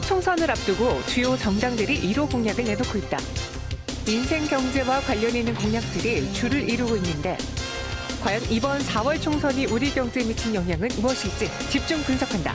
총선을 앞두고 주요 정당들이 1호 공약을 내놓고 있다. 민생 경제와 관련 있는 공약들이 주를 이루고 있는데 과연 이번 4월 총선이 우리 경제에 미친 영향은 무엇일지 집중 분석한다.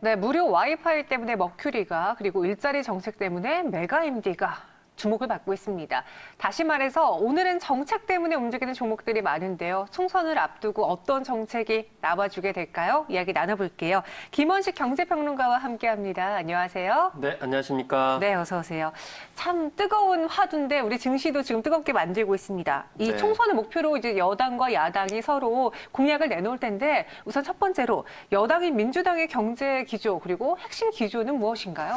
네, 무료 와이파이 때문에 머큐리가, 그리고 일자리 정책 때문에 메가 MD가 주목을 받고 있습니다. 다시 말해서 오늘은 정책 때문에 움직이는 종목들이 많은데요. 총선을 앞두고 어떤 정책이 나와주게 될까요? 이야기 나눠볼게요. 김원식 경제평론가와 함께합니다. 안녕하세요. 네, 안녕하십니까. 네, 어서 오세요. 참 뜨거운 화두인데 우리 증시도 지금 뜨겁게 만들고 있습니다. 이 네. 총선을 목표로 이제 여당과 야당이 서로 공약을 내놓을 텐데 우선 첫 번째로 여당인 민주당의 경제 기조 그리고 핵심 기조는 무엇인가요?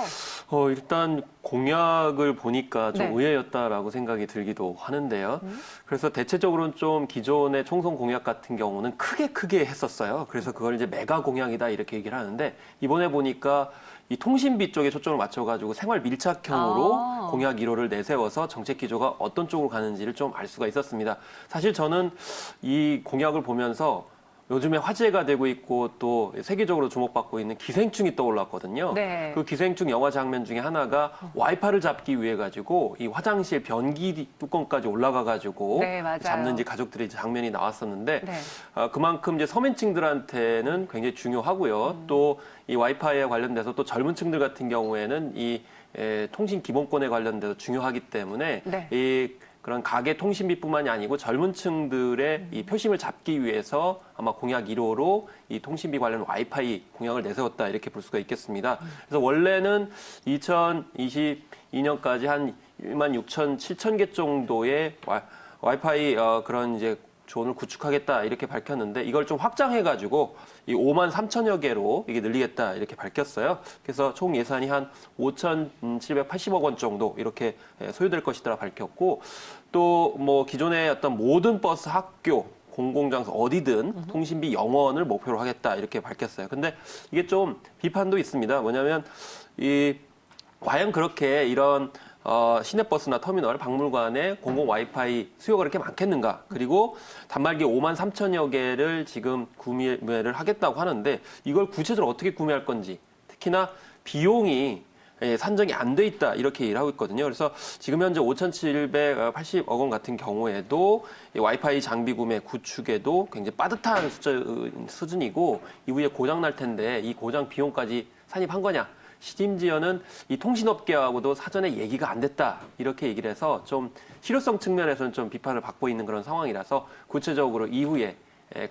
일단 공약을 보니까 좀 네. 의외였다라고 생각이 들기도 하는데요. 그래서 대체적으로는 좀 기존의 총선 공약 같은 경우는 크게 했었어요. 그래서 그걸 이제 메가 공약이다 이렇게 얘기를 하는데 이번에 보니까 이 통신비 쪽에 초점을 맞춰가지고 생활 밀착형으로 공약 1호를 내세워서 정책 기조가 어떤 쪽으로 가는지를 좀 알 수가 있었습니다. 사실 저는 이 공약을 보면서 요즘에 화제가 되고 있고 또 세계적으로 주목받고 있는 기생충이 떠올랐거든요. 네. 그 기생충 영화 장면 중에 하나가 와이파이를 잡기 위해 가지고 이 화장실 변기 뚜껑까지 올라가 가지고 네, 맞아요. 잡는 이제 가족들의 장면이 나왔었는데 네. 그만큼 이제 서민층들한테는 굉장히 중요하고요. 또 이 와이파이에 관련돼서 또 젊은 층들 같은 경우에는 이 통신 기본권에 관련돼서 중요하기 때문에 네. 이 그런 가계 통신비뿐만이 아니고 젊은 층들의 이 표심을 잡기 위해서 아마 공약 1호로 이 통신비 관련 와이파이 공약을 내세웠다 이렇게 볼 수가 있겠습니다. 그래서 원래는 2022년까지 한 1만 6천, 7천 개 정도의 와이파이 그런 이제 존을 구축하겠다 이렇게 밝혔는데 이걸 좀 확장해가지고 이 5만 3천여 개로 이게 늘리겠다 이렇게 밝혔어요. 그래서 총 예산이 한 5,780억 원 정도 이렇게 소요될 것이다 밝혔고 또 뭐 기존의 어떤 모든 버스, 학교, 공공장소 어디든 통신비 0원을 목표로 하겠다 이렇게 밝혔어요. 근데 이게 좀 비판도 있습니다. 뭐냐면 과연 그렇게 이런 시내버스나 터미널, 박물관에 공공 와이파이 수요가 그렇게 많겠는가? 그리고 단말기 5만 3천여 개를 지금 구매를 하겠다고 하는데 이걸 구체적으로 어떻게 구매할 건지 특히나 비용이 산정이 안 돼 있다 이렇게 얘기를 하고 있거든요. 그래서 지금 현재 5,780억 원 같은 경우에도 이 와이파이 장비 구매 구축에도 굉장히 빠듯한 수준이고 이후에 고장 날 텐데 이 고장 비용까지 산입한 거냐? 심지어는 이 통신업계하고도 사전에 얘기가 안 됐다 이렇게 얘기를 해서 좀 실효성 측면에서는 좀 비판을 받고 있는 그런 상황이라서 구체적으로 이후에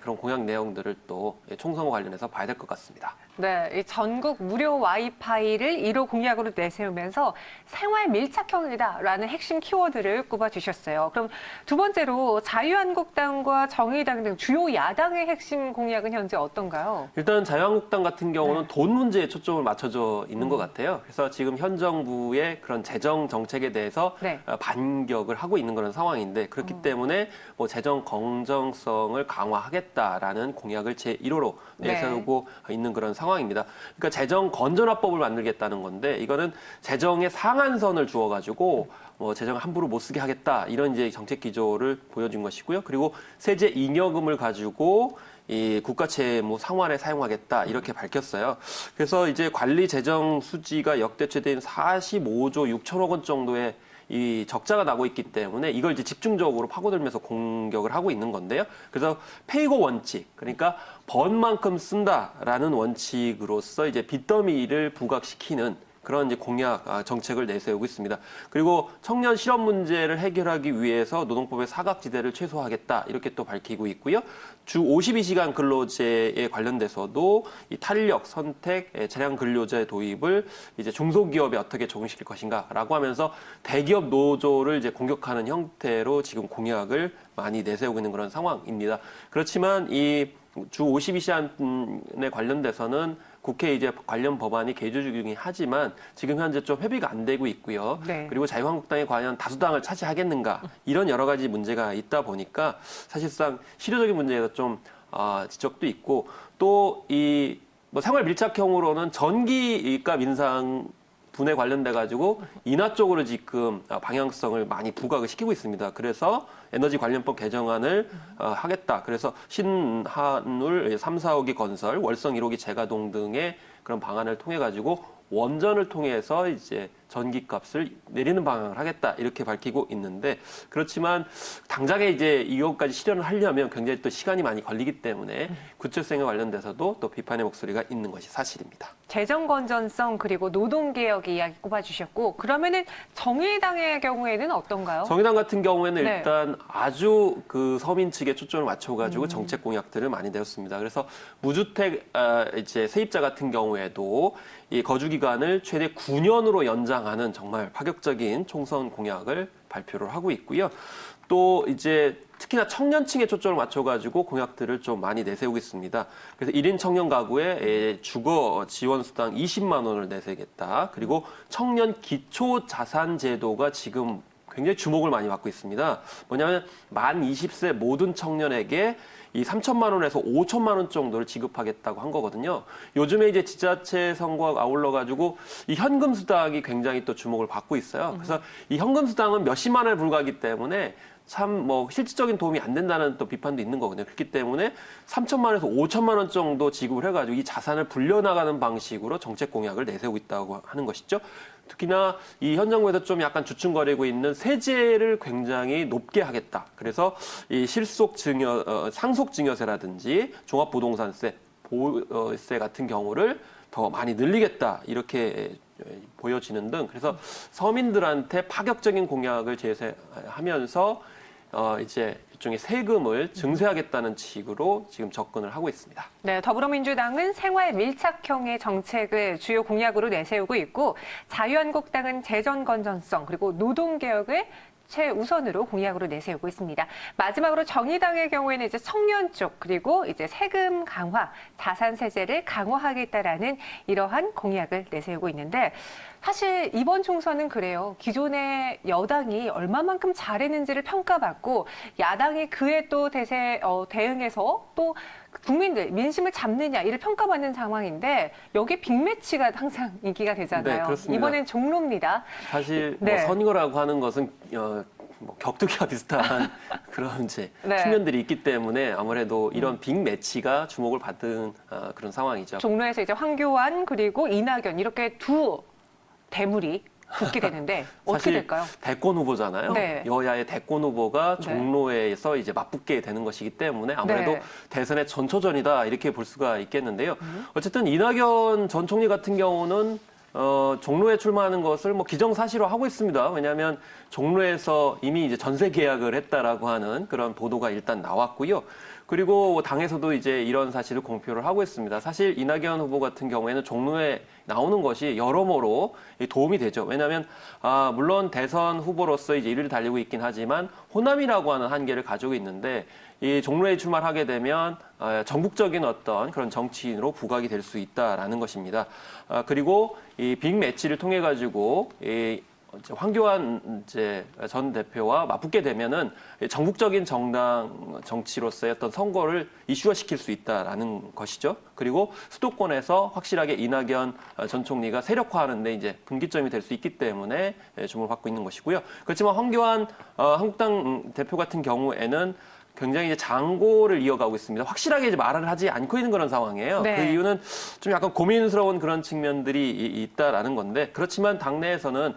그런 공약 내용들을 또 총선과 관련해서 봐야 될 것 같습니다. 네, 이 전국 무료 와이파이를 1호 공약으로 내세우면서 생활 밀착형이다라는 핵심 키워드를 꼽아주셨어요. 그럼 두 번째로 자유한국당과 정의당 등 주요 야당의 핵심 공약은 현재 어떤가요? 일단 자유한국당 같은 경우는 네. 돈 문제에 초점을 맞춰져 있는 것 같아요. 그래서 지금 현 정부의 그런 재정 정책에 대해서 네. 반격을 하고 있는 그런 상황인데 그렇기 때문에 뭐 재정 건정성을 강화하겠다라는 공약을 제1호로 내세우고 있는 그런 상황입니다. 그러니까 재정 건전화법을 만들겠다는 건데 이거는 재정의 상한선을 주어가지고 뭐 재정을 함부로 못 쓰게 하겠다 이런 이제 정책 기조를 보여준 것이고요. 그리고 세제 잉여금을 가지고 이 국가 채무 상환에 사용하겠다 이렇게 밝혔어요. 그래서 이제 관리 재정 수지가 역대 최대인 45조 6천억 원 정도의 이 적자가 나고 있기 때문에 이걸 이제 집중적으로 파고들면서 공격을 하고 있는 건데요. 그래서 페이고 원칙, 그러니까 번 만큼 쓴다라는 원칙으로서 이제 빚더미를 부각시키는 그런 이제 공약 정책을 내세우고 있습니다. 그리고 청년 실업 문제를 해결하기 위해서 노동법의 사각지대를 최소화하겠다 이렇게 또 밝히고 있고요. 주 52시간 근로제에 관련돼서도 이 탄력, 선택, 재량 근로제 도입을 이제 중소기업에 어떻게 적용시킬 것인가라고 하면서 대기업 노조를 이제 공격하는 형태로 지금 공약을 많이 내세우고 있는 그런 상황입니다. 그렇지만 이 주 52시간에 관련돼서는 국회에 이제 관련 법안이 계류 중이긴 하지만 지금 현재 좀 협의가 안 되고 있고요. 네. 그리고 자유한국당이 과연 다수당을 차지하겠는가 이런 여러 가지 문제가 있다 보니까 사실상 실효적인 문제에서 좀 지적도 있고 또 이 뭐 생활 밀착형으로는 전기값 인상 분에 관련돼 가지고 인하 쪽으로 지금 방향성을 많이 부각을 시키고 있습니다. 그래서 에너지 관련법 개정안을 하겠다. 그래서 신한울 3, 4호기 건설, 월성 1호기 재가동 등의 그런 방안을 통해 가지고 원전을 통해서 이제 전기값을 내리는 방향을 하겠다 이렇게 밝히고 있는데, 그렇지만 당장에 이제 이것까지 실현을 하려면 굉장히 또 시간이 많이 걸리기 때문에 구체성에 관련돼서도 또 비판의 목소리가 있는 것이 사실입니다. 재정 건전성 그리고 노동개혁 이야기 꼽아주셨고, 그러면은 정의당의 경우에는 어떤가요? 정의당 같은 경우에는 네. 일단 아주 그 서민 측에 초점을 맞춰가지고 정책 공약들을 많이 내었습니다. 그래서 무주택 이제 세입자 같은 경우에도 이 거주 기간을 최대 9년으로 연장하는 정말 파격적인 총선 공약을 발표를 하고 있고요. 또 이제 특히나 청년층에 초점을 맞춰가지고 공약들을 좀 많이 내세우고 있습니다. 그래서 1인 청년 가구에 주거 지원 수당 20만 원을 내세우겠다. 그리고 청년 기초 자산 제도가 지금 굉장히 주목을 많이 받고 있습니다. 뭐냐면 만 20세 모든 청년에게 이 3천만 원에서 5천만 원 정도를 지급하겠다고 한 거거든요. 요즘에 이제 지자체 선거가 아울러 가지고 이 현금 수당이 굉장히 또 주목을 받고 있어요. 그래서 이 현금 수당은 몇십만 원에 불과하기 때문에 참 뭐 실질적인 도움이 안 된다는 또 비판도 있는 거거든요. 그렇기 때문에 3천만 원에서 5천만 원 정도 지급을 해가지고 이 자산을 불려나가는 방식으로 정책 공약을 내세우고 있다고 하는 것이죠. 특히나 이 현 정부에서 좀 약간 주춤거리고 있는 세제를 굉장히 높게 하겠다. 그래서 이 상속증여세라든지 종합부동산세, 보세 같은 경우를 더 많이 늘리겠다. 이렇게 보여지는 등, 그래서 서민들한테 파격적인 공약을 제시하면서 이제 일종의 세금을 증세하겠다는 식으로 지금 접근을 하고 있습니다. 네, 더불어민주당은 생활 밀착형의 정책을 주요 공약으로 내세우고 있고, 자유한국당은 재정 건전성 그리고 노동개혁을 최우선으로 공약으로 내세우고 있습니다. 마지막으로 정의당의 경우에는 이제 청년 쪽 그리고 이제 세금 강화, 자산 세제를 강화하겠다라는 이러한 공약을 내세우고 있는데, 사실 이번 총선은 그래요. 기존의 여당이 얼마만큼 잘했는지를 평가받고 야당이 그에 또 대응해서 또 국민들 민심을 잡느냐 이를 평가받는 상황인데, 여기 빅매치가 항상 인기가 되잖아요. 네, 그렇습니다. 이번엔 종로입니다. 사실 네. 뭐 선거라고 하는 것은 뭐 격투기와 비슷한 그런 이제 네. 측면들이 있기 때문에 아무래도 이런 빅 매치가 주목을 받은 그런 상황이죠. 종로에서 이제 황교안 그리고 이낙연 이렇게 두 대물이 붙게 되는데 어떻게 사실 될까요? 대권 후보잖아요. 네. 여야의 대권 후보가 네. 종로에서 이제 맞붙게 되는 것이기 때문에 아무래도 네. 대선의 전초전이다 이렇게 볼 수가 있겠는데요. 어쨌든 이낙연 전 총리 같은 경우는 종로에 출마하는 것을 뭐 기정사실화 하고 있습니다. 왜냐하면 종로에서 이미 이제 전세 계약을 했다라고 하는 그런 보도가 일단 나왔고요. 그리고 당에서도 이제 이런 사실을 공표를 하고 있습니다. 사실 이낙연 후보 같은 경우에는 종로에 나오는 것이 여러모로 도움이 되죠. 왜냐하면 물론 대선 후보로서 이제 1위를 달리고 있긴 하지만 호남이라고 하는 한계를 가지고 있는데, 이 종로에 출마를 하게 되면 전국적인 어떤 그런 정치인으로 부각이 될 수 있다라는 것입니다. 그리고 이 빅 매치를 통해 가지고 황교안 전 대표와 맞붙게 되면은 전국적인 정당 정치로서의 어떤 선거를 이슈화시킬 수 있다라는 것이죠. 그리고 수도권에서 확실하게 이낙연 전 총리가 세력화하는데 이제 분기점이 될 수 있기 때문에 주목을 받고 있는 것이고요. 그렇지만 황교안 한국당 대표 같은 경우에는 굉장히 이제 장고를 이어가고 있습니다. 확실하게 이제 말을 하지 않고 있는 그런 상황이에요. 네. 그 이유는 좀 약간 고민스러운 그런 측면들이 있다라는 건데, 그렇지만 당내에서는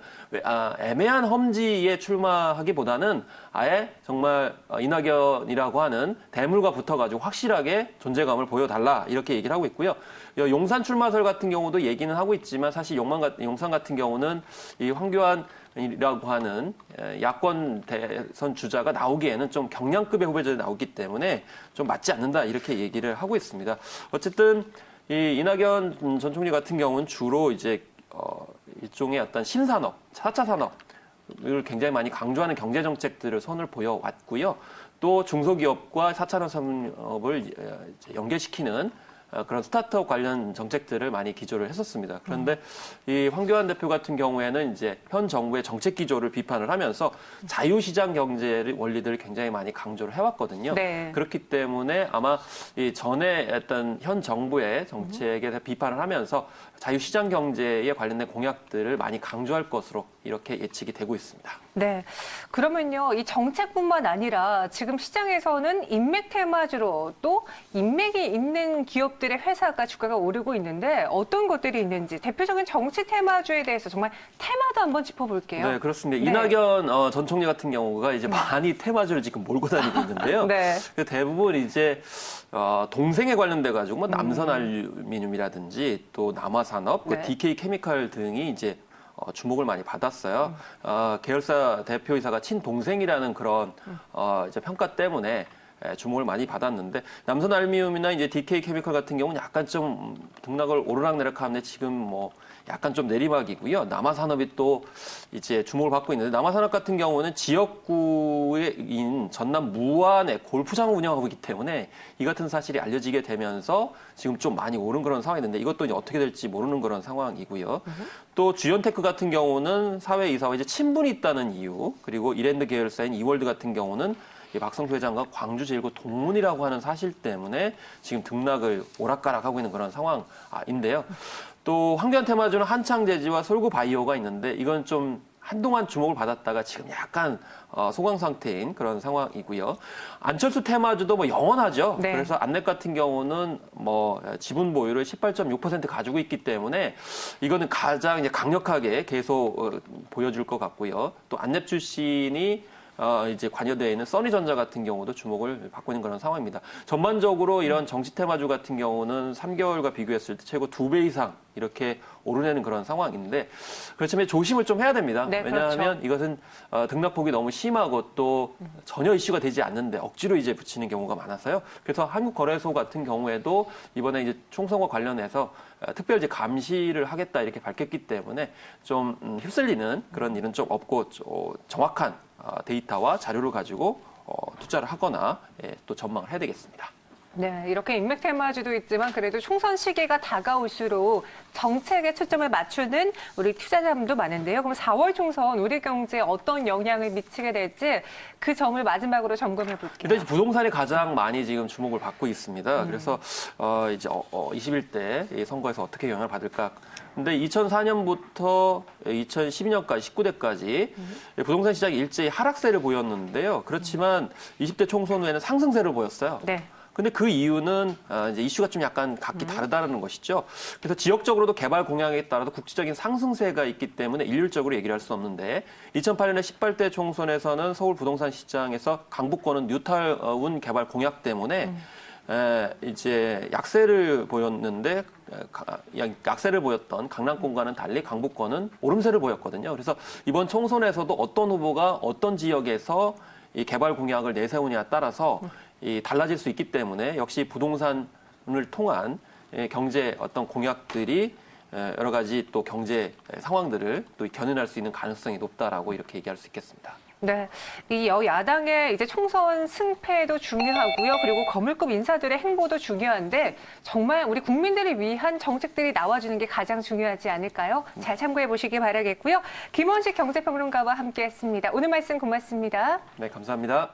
애매한 험지에 출마하기보다는 아예 정말 이낙연이라고 하는 대물과 붙어가지고 확실하게 존재감을 보여달라 이렇게 얘기를 하고 있고요. 용산 출마설 같은 경우도 얘기는 하고 있지만 사실 용산 같은 경우는 이 황교안 이라고 하는 야권 대선 주자가 나오기에는 좀 경량급의 후보자들이 나오기 때문에 좀 맞지 않는다 이렇게 얘기를 하고 있습니다. 어쨌든 이 이낙연 전 총리 같은 경우는 주로 이제 일종의 어떤 신산업, 4차 산업을 굉장히 많이 강조하는 경제 정책들을 선을 보여왔고요. 또 중소기업과 4차 산업을 연계시키는 그런 스타트업 관련 정책들을 많이 기조를 했었습니다. 그런데 이 황교안 대표 같은 경우에는 이제 현 정부의 정책 기조를 비판을 하면서 자유시장 경제의 원리들을 굉장히 많이 강조를 해왔거든요. 네. 그렇기 때문에 아마 이 전에 어떤 현 정부의 정책에 대해 비판을 하면서 자유시장 경제에 관련된 공약들을 많이 강조할 것으로 이렇게 예측이 되고 있습니다. 네. 그러면요, 이 정책뿐만 아니라 지금 시장에서는 인맥 테마주로 또 인맥이 있는 기업들의 회사가 주가가 오르고 있는데 어떤 것들이 있는지 대표적인 정치 테마주에 대해서 정말 테마도 한번 짚어볼게요. 네, 그렇습니다. 네. 이낙연 전 총리 같은 경우가 이제 많이 테마주를 지금 몰고 다니고 있는데요. 네. 대부분 이제 동생에 관련돼 가지고 뭐 남선알루미늄이라든지 또 남아산업, 네. 그 DK 케미칼 등이 이제 주목을 많이 받았어요. 계열사 대표이사가 친동생이라는 그런 이제 평가 때문에 주목을 많이 받았는데 남선알루미늄이나 이제 DK 케미칼 같은 경우는 약간 좀 등락을 오르락내락하는데 지금 뭐 약간 좀 내리막이고요. 남아산업이 또 이제 주목을 받고 있는데 남아산업 같은 경우는 지역구인 전남 무안에 골프장을 운영하고 있기 때문에 이 같은 사실이 알려지게 되면서 지금 좀 많이 오른 그런 상황인데 이것도 이제 어떻게 될지 모르는 그런 상황이고요. 또 주연테크 같은 경우는 사회이사와 이제 친분이 있다는 이유, 그리고 이랜드 계열사인 이월드 같은 경우는 박성수 회장과 광주제일고 동문이라고 하는 사실 때문에 지금 등락을 오락가락하고 있는 그런 상황인데요. 또 황교안 테마주는 한창제지와 솔구바이오가 있는데 이건 좀 한동안 주목을 받았다가 지금 약간 소강 상태인 그런 상황이고요. 안철수 테마주도 뭐 영원하죠. 네. 그래서 안랩 같은 경우는 뭐 지분 보유를 18.6% 가지고 있기 때문에 이거는 가장 이제 강력하게 계속 보여줄 것 같고요. 또 안랩 출신이 이제 관여되어 있는 써니전자 같은 경우도 주목을 받고 있는 그런 상황입니다. 전반적으로 이런 정치 테마주 같은 경우는 3개월과 비교했을 때 최고 2배 이상 이렇게 오르내는 그런 상황인데 그렇지만 조심을 좀 해야 됩니다. 네, 왜냐하면 그렇죠. 이것은 등락폭이 너무 심하고 또 전혀 이슈가 되지 않는데 억지로 이제 붙이는 경우가 많아서요. 그래서 한국거래소 같은 경우에도 이번에 이제 총선과 관련해서 특별 이제 감시를 하겠다 이렇게 밝혔기 때문에 좀 휩쓸리는 그런 일은 좀 없고 정확한 데이터와 자료를 가지고 투자를 하거나 또 전망을 해야 되겠습니다. 네, 이렇게 인맥 테마주도 있지만 그래도 총선 시기가 다가올수록 정책에 초점을 맞추는 우리 투자자분도 많은데요. 그럼 4월 총선 우리 경제에 어떤 영향을 미치게 될지 그 점을 마지막으로 점검해 볼게요. 일단 이제 부동산이 가장 많이 지금 주목을 받고 있습니다. 그래서 이제 21대 이 선거에서 어떻게 영향을 받을까? 근데 2004년부터 2012년까지 19대까지 부동산 시장이 일제히 하락세를 보였는데요. 그렇지만 20대 총선 후에는 상승세를 보였어요. 네. 근데 그 이유는 이제 이슈가 좀 약간 각기 다르다는 것이죠. 그래서 지역적으로도 개발 공약에 따라서 국지적인 상승세가 있기 때문에 일률적으로 얘기를 할 수 없는데 2008년에 18대 총선에서는 서울 부동산 시장에서 강북권은 뉴타운 개발 공약 때문에 이제 약세를 보였는데 약세를 보였던 강남권과는 달리 강북권은 오름세를 보였거든요. 그래서 이번 총선에서도 어떤 후보가 어떤 지역에서 이 개발 공약을 내세우냐에 따라서 달라질 수 있기 때문에 역시 부동산을 통한 경제 어떤 공약들이 여러 가지 또 경제 상황들을 또 견인할 수 있는 가능성이 높다라고 이렇게 얘기할 수 있겠습니다. 네, 이 여야당의 이제 총선 승패도 중요하고요. 그리고 거물급 인사들의 행보도 중요한데 정말 우리 국민들을 위한 정책들이 나와주는 게 가장 중요하지 않을까요? 잘 참고해 보시기 바라겠고요. 김원식 경제평론가와 함께했습니다. 오늘 말씀 고맙습니다. 네, 감사합니다.